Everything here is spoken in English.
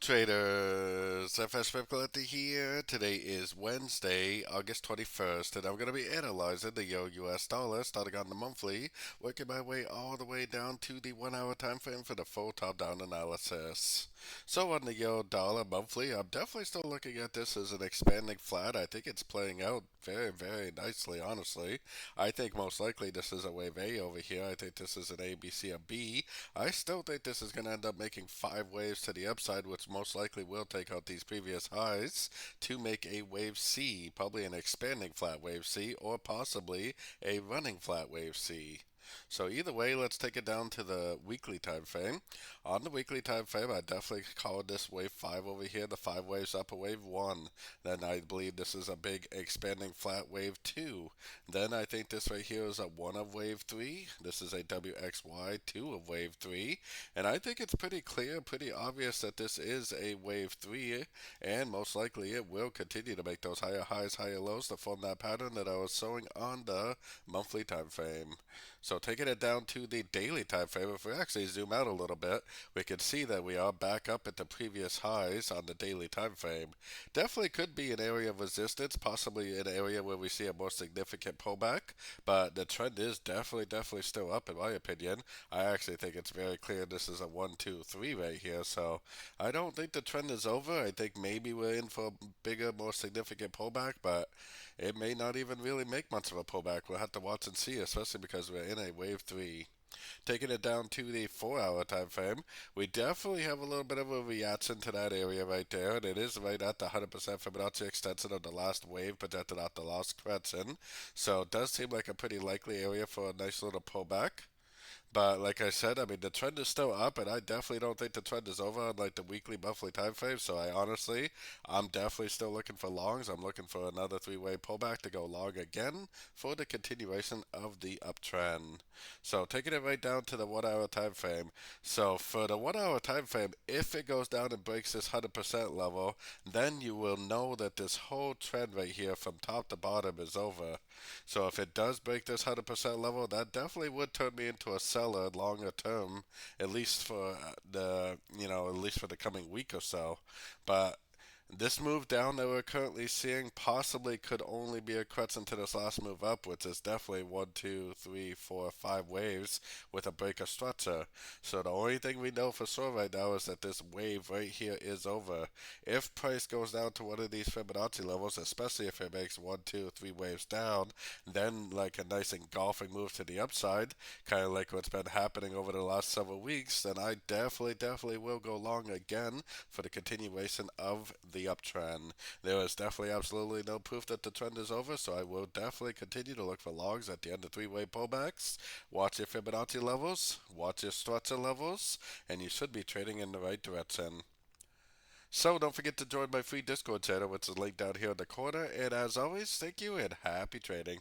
Traders, FX Pip Collector here. Today is Wednesday, August 21st, and I'm going to be analyzing the US dollar starting on the monthly, working my way all the way down to the 1 hour time frame for the full top-down analysis. So on the euro dollar monthly, I'm definitely still looking at this as an expanding flat. I think it's playing out very, very nicely, honestly. I think most likely this is a wave A over here. I think this is an A, B, C, and B. I still think this is going to end up making 5 waves to the upside, which most likely will take out these previous highs to make a wave C, probably an expanding flat wave C, or possibly a running flat wave C. So either way, let's take it down to the weekly time frame. On the weekly time frame, I definitely call this wave 5 over here, the 5 waves up a wave 1. Then I believe this is a big expanding flat wave 2. Then I think this right here is a 1 of wave 3. This is a WXY 2 of wave 3. And I think it's pretty clear, pretty obvious that this is a wave 3, and most likely it will continue to make those higher highs, higher lows to form that pattern that I was showing on the monthly time frame. So taking it down to the daily time frame, if we actually zoom out a little bit, we can see that we are back up at the previous highs on the daily time frame. Definitely could be an area of resistance, possibly an area where we see a more significant pullback, but the trend is definitely still up in my opinion. I actually think it's very clear this is a 1, 2, 3 right here, so I don't think the trend is over. I think maybe we're in for a bigger, more significant pullback, but it may not even really make much of a pullback. We'll have to watch and see, especially because we're in a wave 3. Taking it down to the 4 hour time frame, we definitely have a little bit of a reaction to that area right there, and it is right at the 100% Fibonacci extension of the last wave projected out the last correction. So it does seem like a pretty likely area for a nice little pullback. But like I said, I mean the trend is still up, and I definitely don't think the trend is over on like the weekly, monthly time frame. So I'm definitely still looking for longs. I'm looking for another 3 wave pullback to go long again for the continuation of the uptrend. So taking it right down to the 1 hour time frame. So for the 1 hour time frame, if it goes down and breaks this 100% level, then you will know that this whole trend right here from top to bottom is over. So if it does break this 100% level, that definitely would turn me into a seller longer term, at least for at least for the coming week or so. But this move down that we're currently seeing possibly could only be a correction to this last move up, which is definitely 1, 2, 3, 4, 5 waves with a breaker structure. So the only thing we know for sure right now is that this wave right here is over. If price goes down to one of these Fibonacci levels, especially if it makes 1, 2, 3 waves down, then like a nice engulfing move to the upside, kind of like what's been happening over the last several weeks, then I definitely will go long again for the continuation of the uptrend. There is definitely absolutely no proof that the trend is over, so I will definitely continue to look for longs at the end of 3 wave pullbacks. Watch your Fibonacci levels, watch your structure levels, and you should be trading in the right direction. So don't forget to join my free Discord channel, which is linked down here in the corner. And as always, thank you and happy trading.